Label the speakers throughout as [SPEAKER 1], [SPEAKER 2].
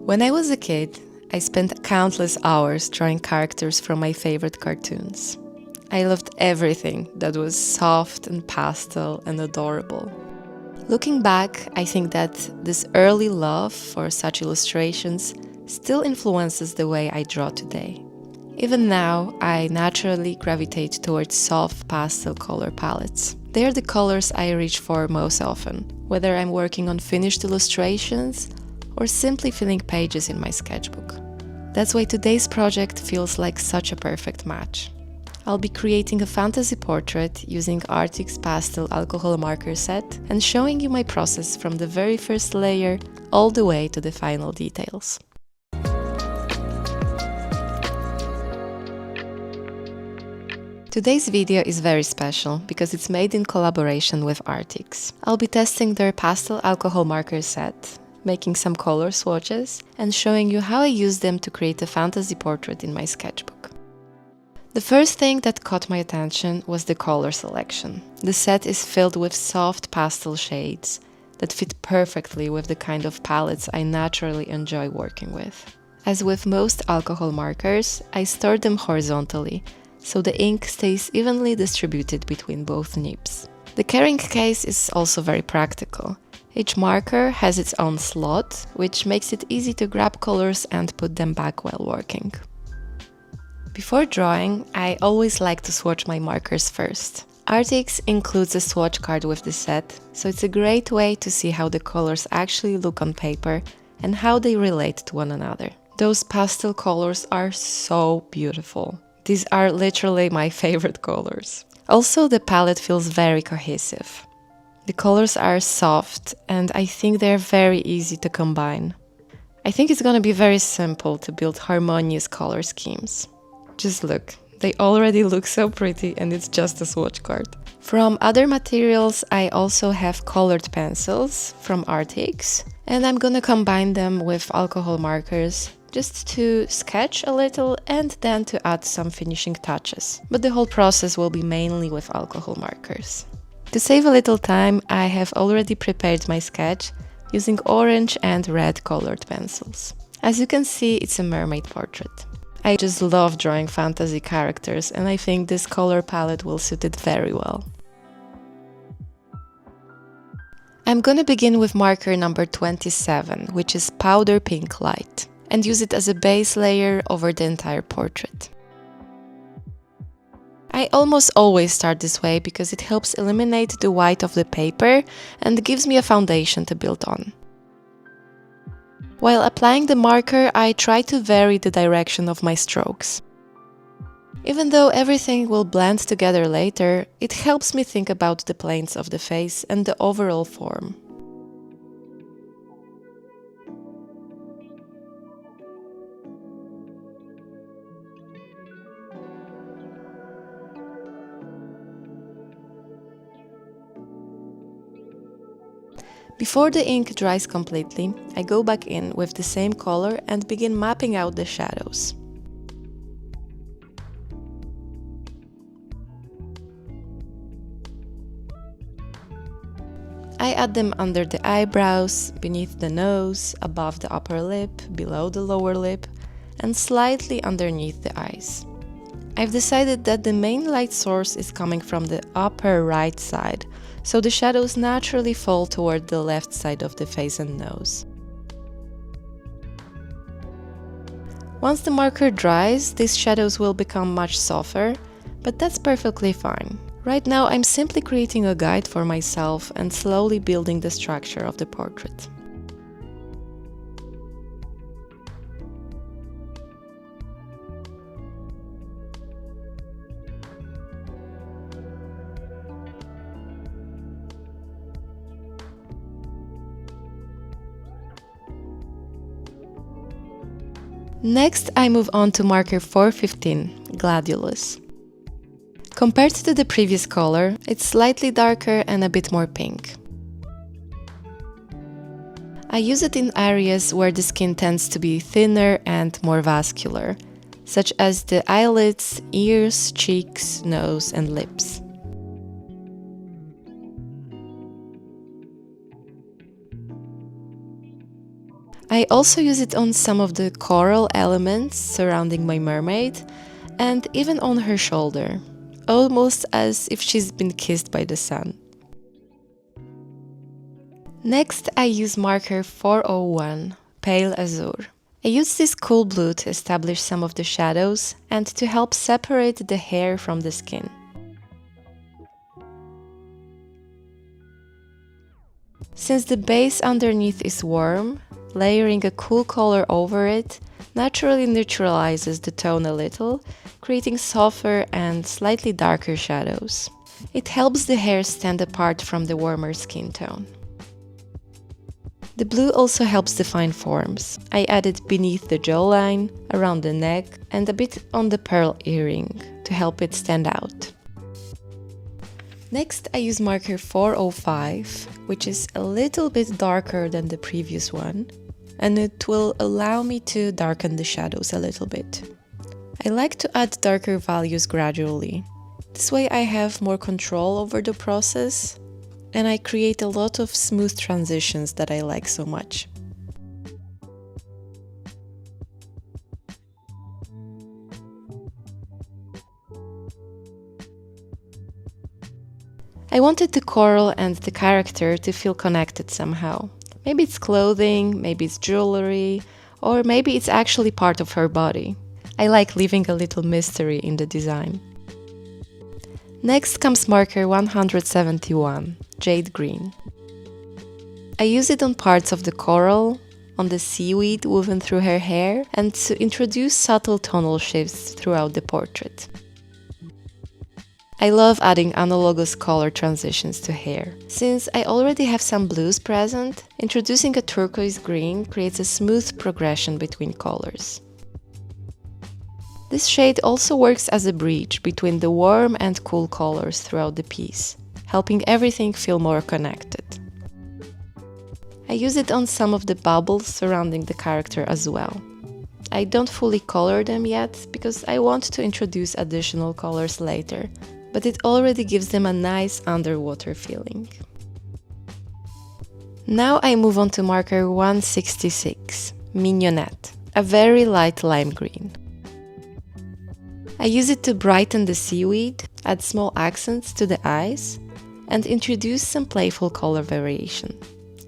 [SPEAKER 1] When I was a kid, I spent countless hours drawing characters from my favorite cartoons. I loved everything that was soft and pastel and adorable. Looking back, I think that this early love for such illustrations still influences the way I draw today. Even now, I naturally gravitate towards soft pastel color palettes. They are the colors I reach for most often, whether I'm working on finished illustrations or simply filling pages in my sketchbook. That's why today's project feels like such a perfect match. I'll be creating a fantasy portrait using Arrtx Pastel alcohol marker set and showing you my process from the very first layer all the way to the final details. Today's video is very special because it's made in collaboration with Arrtx. I'll be testing their pastel alcohol marker set, making some color swatches, and showing you how I use them to create a fantasy portrait in my sketchbook. The first thing that caught my attention was the color selection. The set is filled with soft pastel shades that fit perfectly with the kind of palettes I naturally enjoy working with. As with most alcohol markers, I store them horizontally, so the ink stays evenly distributed between both nibs. The carrying case is also very practical. Each marker has its own slot, which makes it easy to grab colors and put them back while working. Before drawing, I always like to swatch my markers first. Arrtx includes a swatch card with the set, so it's a great way to see how the colors actually look on paper and how they relate to one another. Those pastel colors are so beautiful. These are literally my favorite colors. Also, the palette feels very cohesive. The colors are soft and I think they're very easy to combine. I think it's gonna be very simple to build harmonious color schemes. Just look, they already look so pretty and it's just a swatch card. From other materials, I also have colored pencils from Arrtx, and I'm gonna combine them with alcohol markers just to sketch a little and then to add some finishing touches. But the whole process will be mainly with alcohol markers. To save a little time, I have already prepared my sketch using orange and red colored pencils. As you can see, it's a mermaid portrait. I just love drawing fantasy characters and I think this color palette will suit it very well. I'm gonna begin with marker number 27, which is powder pink light, and use it as a base layer over the entire portrait. I almost always start this way because it helps eliminate the white of the paper and gives me a foundation to build on. While applying the marker, I try to vary the direction of my strokes. Even though everything will blend together later, it helps me think about the planes of the face and the overall form. Before the ink dries completely, I go back in with the same color and begin mapping out the shadows. I add them under the eyebrows, beneath the nose, above the upper lip, below the lower lip, and slightly underneath the eyes. I've decided that the main light source is coming from the upper right side, so the shadows naturally fall toward the left side of the face and nose. Once the marker dries, these shadows will become much softer, but that's perfectly fine. Right now I'm simply creating a guide for myself and slowly building the structure of the portrait. Next, I move on to marker 415, Gladiolus. Compared to the previous color, it's slightly darker and a bit more pink. I use it in areas where the skin tends to be thinner and more vascular, such as the eyelids, ears, cheeks, nose, and lips. I also use it on some of the coral elements surrounding my mermaid, and even on her shoulder, almost as if she's been kissed by the sun. Next, I use marker 401, Pale Azure. I use this cool blue to establish some of the shadows and to help separate the hair from the skin. Since the base underneath is warm, layering a cool color over it naturally neutralizes the tone a little, creating softer and slightly darker shadows. It helps the hair stand apart from the warmer skin tone. The blue also helps define forms. I added beneath the jawline, around the neck, and a bit on the pearl earring to help it stand out. Next, I use marker 405, which is a little bit darker than the previous one, and it will allow me to darken the shadows a little bit. I like to add darker values gradually. This way I have more control over the process, and I create a lot of smooth transitions that I like so much. I wanted the coral and the character to feel connected somehow. Maybe it's clothing, maybe it's jewelry, or maybe it's actually part of her body. I like leaving a little mystery in the design. Next comes marker 171, Jade Green. I use it on parts of the coral, on the seaweed woven through her hair, and to introduce subtle tonal shifts throughout the portrait. I love adding analogous color transitions to hair. Since I already have some blues present, introducing a turquoise green creates a smooth progression between colors. This shade also works as a bridge between the warm and cool colors throughout the piece, helping everything feel more connected. I use it on some of the bubbles surrounding the character as well. I don't fully color them yet because I want to introduce additional colors later, but it already gives them a nice underwater feeling. Now I move on to marker 166, Mignonette, a very light lime green. I use it to brighten the seaweed, add small accents to the eyes, and introduce some playful color variation.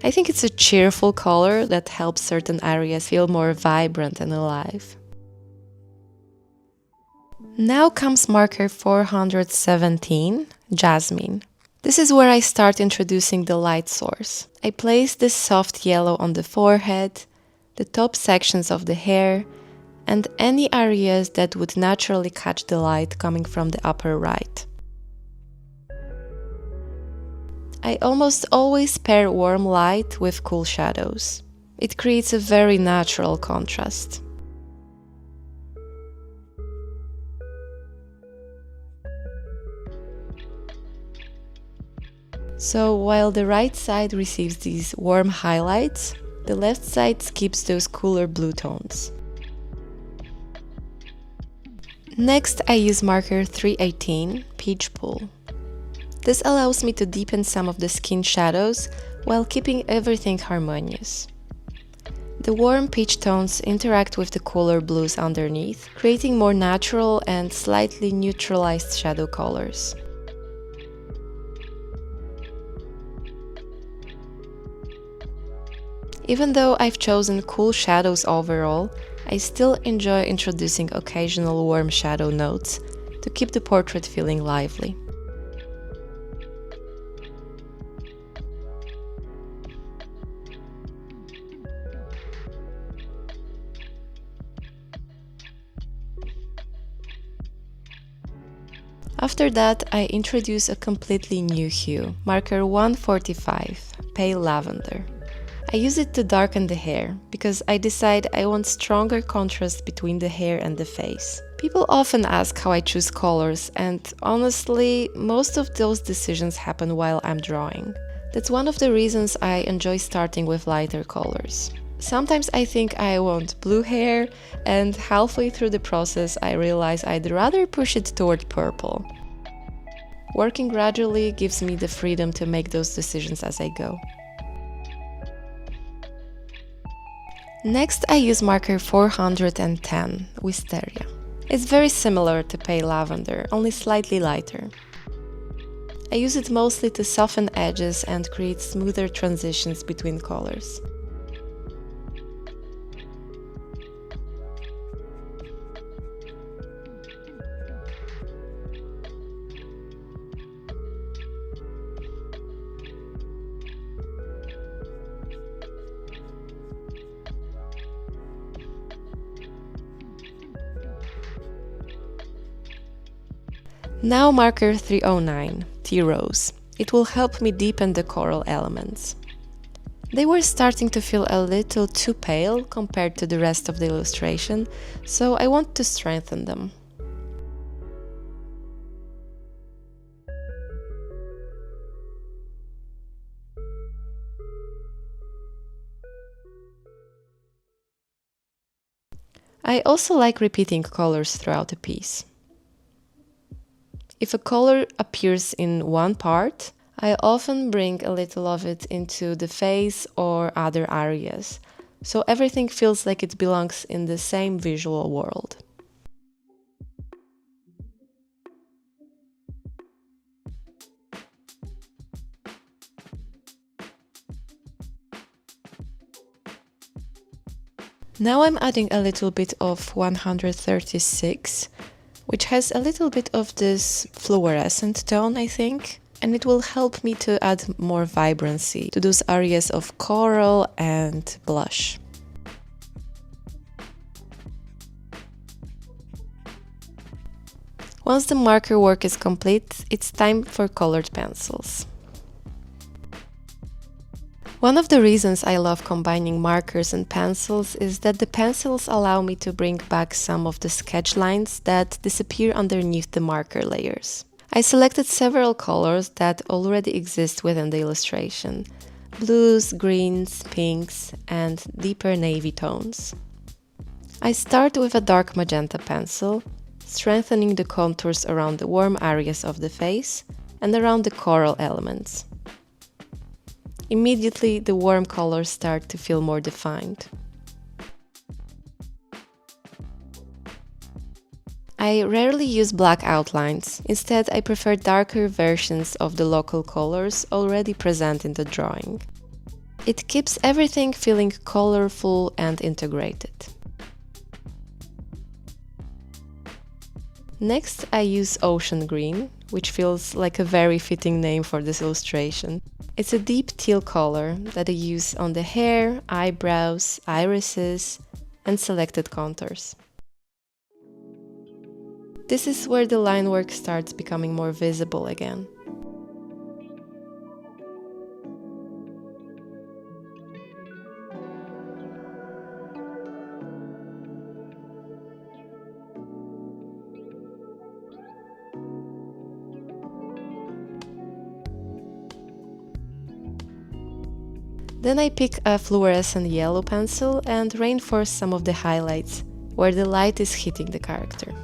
[SPEAKER 1] I think it's a cheerful color that helps certain areas feel more vibrant and alive. Now comes marker 417, Jasmine. This is where I start introducing the light source. I place this soft yellow on the forehead, the top sections of the hair, and any areas that would naturally catch the light coming from the upper right. I almost always pair warm light with cool shadows. It creates a very natural contrast. So while the right side receives these warm highlights, the left side skips those cooler blue tones. Next, I use marker 318, Peach Pool. This allows me to deepen some of the skin shadows while keeping everything harmonious. The warm peach tones interact with the cooler blues underneath, creating more natural and slightly neutralized shadow colors. Even though I've chosen cool shadows overall, I still enjoy introducing occasional warm shadow notes to keep the portrait feeling lively. After that, I introduce a completely new hue, marker 145, Pale Lavender. I use it to darken the hair, because I decide I want stronger contrast between the hair and the face. People often ask how I choose colors, and honestly, most of those decisions happen while I'm drawing. That's one of the reasons I enjoy starting with lighter colors. Sometimes I think I want blue hair, and halfway through the process I realize I'd rather push it toward purple. Working gradually gives me the freedom to make those decisions as I go. Next, I use marker 410, Wisteria. It's very similar to pale lavender, only slightly lighter. I use it mostly to soften edges and create smoother transitions between colors. Now marker 309, Tea Rose. It will help me deepen the coral elements. They were starting to feel a little too pale compared to the rest of the illustration, so I want to strengthen them. I also like repeating colors throughout a piece. If a color appears in one part, I often bring a little of it into the face or other areas, so everything feels like it belongs in the same visual world. Now I'm adding a little bit of 136, which has a little bit of this fluorescent tone, I think, and it will help me to add more vibrancy to those areas of coral and blush. Once the marker work is complete, it's time for colored pencils. One of the reasons I love combining markers and pencils is that the pencils allow me to bring back some of the sketch lines that disappear underneath the marker layers. I selected several colors that already exist within the illustration: blues, greens, pinks, and deeper navy tones. I start with a dark magenta pencil, strengthening the contours around the warm areas of the face and around the coral elements. Immediately, the warm colors start to feel more defined. I rarely use black outlines. Instead, I prefer darker versions of the local colors already present in the drawing. It keeps everything feeling colorful and integrated. Next, I use Ocean Green, which feels like a very fitting name for this illustration. It's a deep teal color that I use on the hair, eyebrows, irises, and selected contours. This is where the line work starts becoming more visible again. Then I pick a fluorescent yellow pencil and reinforce some of the highlights, where the light is hitting the character.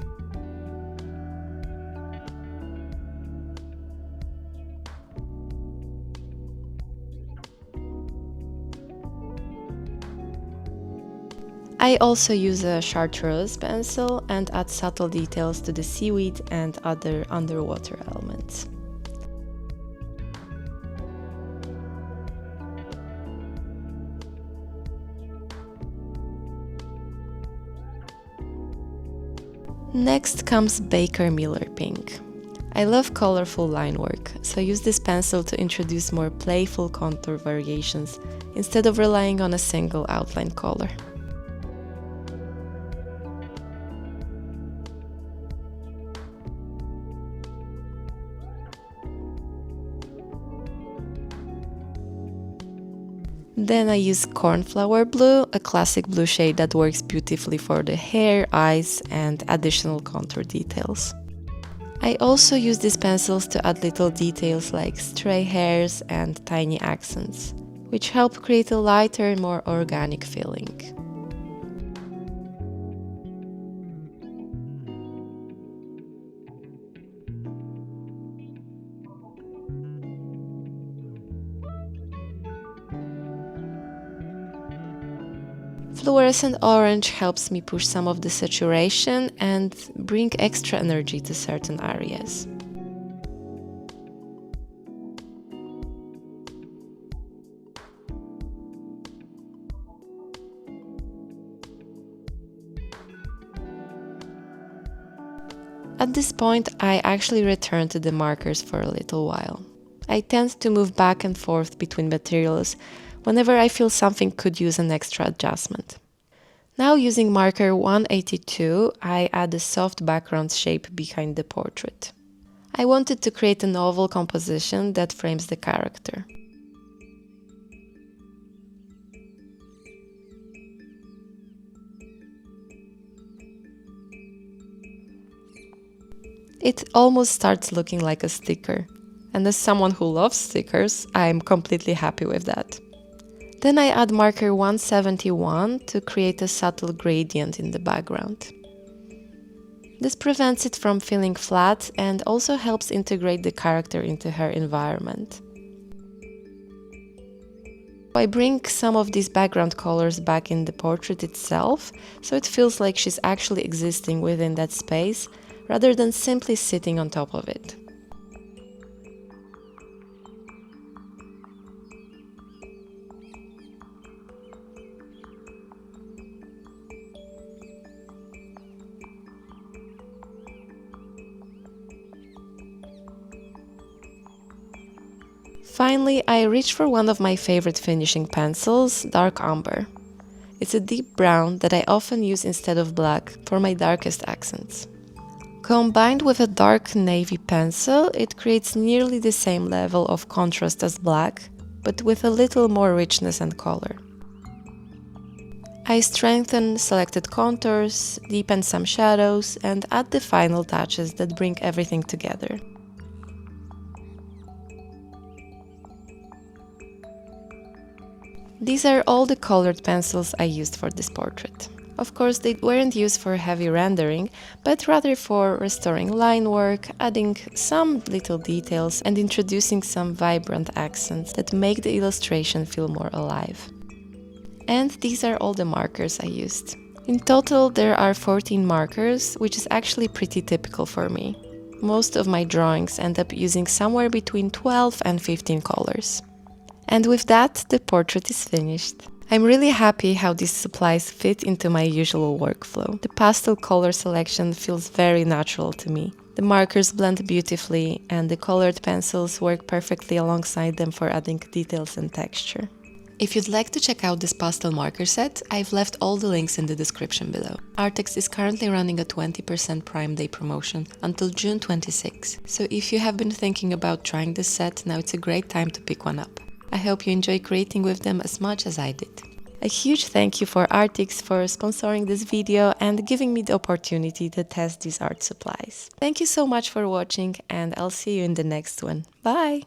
[SPEAKER 1] I also use a Chartreuse pencil and add subtle details to the seaweed and other underwater elements. Next comes Baker Miller Pink. I love colorful line work, so I use this pencil to introduce more playful contour variations instead of relying on a single outline color. Then I use Cornflower Blue, a classic blue shade that works beautifully for the hair, eyes, and additional contour details. I also use these pencils to add little details like stray hairs and tiny accents, which help create a lighter and more organic feeling. Fluorescent orange helps me push some of the saturation and bring extra energy to certain areas. At this point, I actually return to the markers for a little while. I tend to move back and forth between materials whenever I feel something could use an extra adjustment. Now, using marker 182, I add a soft background shape behind the portrait. I wanted to create an oval composition that frames the character. It almost starts looking like a sticker, and as someone who loves stickers, I'm completely happy with that. Then I add marker 171 to create a subtle gradient in the background. This prevents it from feeling flat and also helps integrate the character into her environment. I bring some of these background colors back in the portrait itself, so it feels like she's actually existing within that space, rather than simply sitting on top of it. Finally, I reach for one of my favorite finishing pencils, Dark Umber. It's a deep brown that I often use instead of black for my darkest accents. Combined with a dark navy pencil, it creates nearly the same level of contrast as black, but with a little more richness and color. I strengthen selected contours, deepen some shadows, and add the final touches that bring everything together. These are all the colored pencils I used for this portrait. Of course, they weren't used for heavy rendering, but rather for restoring line work, adding some little details, and introducing some vibrant accents that make the illustration feel more alive. And these are all the markers I used. In total, there are 14 markers, which is actually pretty typical for me. Most of my drawings end up using somewhere between 12 and 15 colors. And with that, the portrait is finished. I'm really happy how these supplies fit into my usual workflow. The pastel color selection feels very natural to me. The markers blend beautifully, and the colored pencils work perfectly alongside them for adding details and texture. If you'd like to check out this pastel marker set, I've left all the links in the description below. Arrtx is currently running a 20% Prime Day promotion until June 26. So if you have been thinking about trying this set, now it's a great time to pick one up. I hope you enjoy creating with them as much as I did. A huge thank you for Arrtx for sponsoring this video and giving me the opportunity to test these art supplies. Thank you so much for watching, and I'll see you in the next one. Bye!